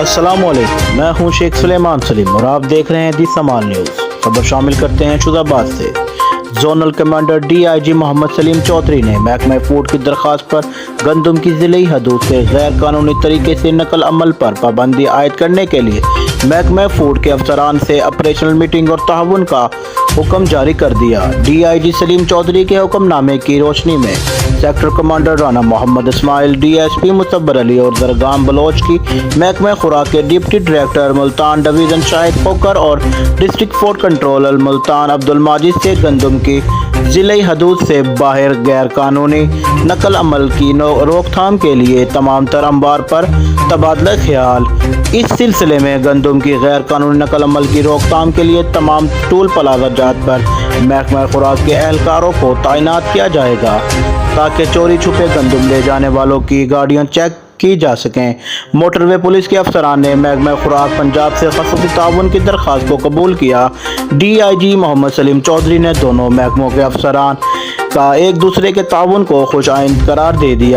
अस्सलाम वालेकुम, मैं हूं शेख सुलेमान सलीम और आप देख रहे हैं दी समाल न्यूज़। खबर शामिल करते हैं शुजाबाद से। Zonal commander DIG Mohammad Salim Chaudhry ने महकमा फूड की दरख्वास्त पर गंदम की ज़िली हदूद से गैर कानूनी तरीके से नकल अमल पर पाबंदी आयद करने के लिए महकमा फूड के अफसरान से ऑपरेशनल मीटिंग और ताउन का हुक्म जारी कर दिया। DIG सलीम चौधरी के हुक्मनामे की रोशनी में sector commander Rana Mohammad Ismail, DSP Musabbir Ali और दरगाम बलोच की महकमा खुराक के deputy director Multan division Shahid Khokhar और district food controller Multan Abdul Majid से गंदम की ज़िली हदूद से बाहर गैर कानूनी नकल अमल की रोकथाम के लिए तमाम तर अंबार पर तबादला ख्याल। इस सिलसिले में गंदम की गैर कानूनी नकल अमल की रोकथाम के लिए तमाम टूल प्लाजा जात पर महकमा खुराक के एहलकारों को तैनात किया जाएगा ताकि चोरी छुपे गंदम ले जाने वालों की गाड़ियां चेक की जा सकें। मोटरवे पुलिस के अफसरान ने महकमा खुराक पंजाब से खसूसी ताउन की दरख्वास्त को कबूल किया। DIG मोहम्मद सलीम चौधरी ने दोनों महकमों के अफसरान का एक दूसरे के ताउन को खुश आइंद करार दे दिया।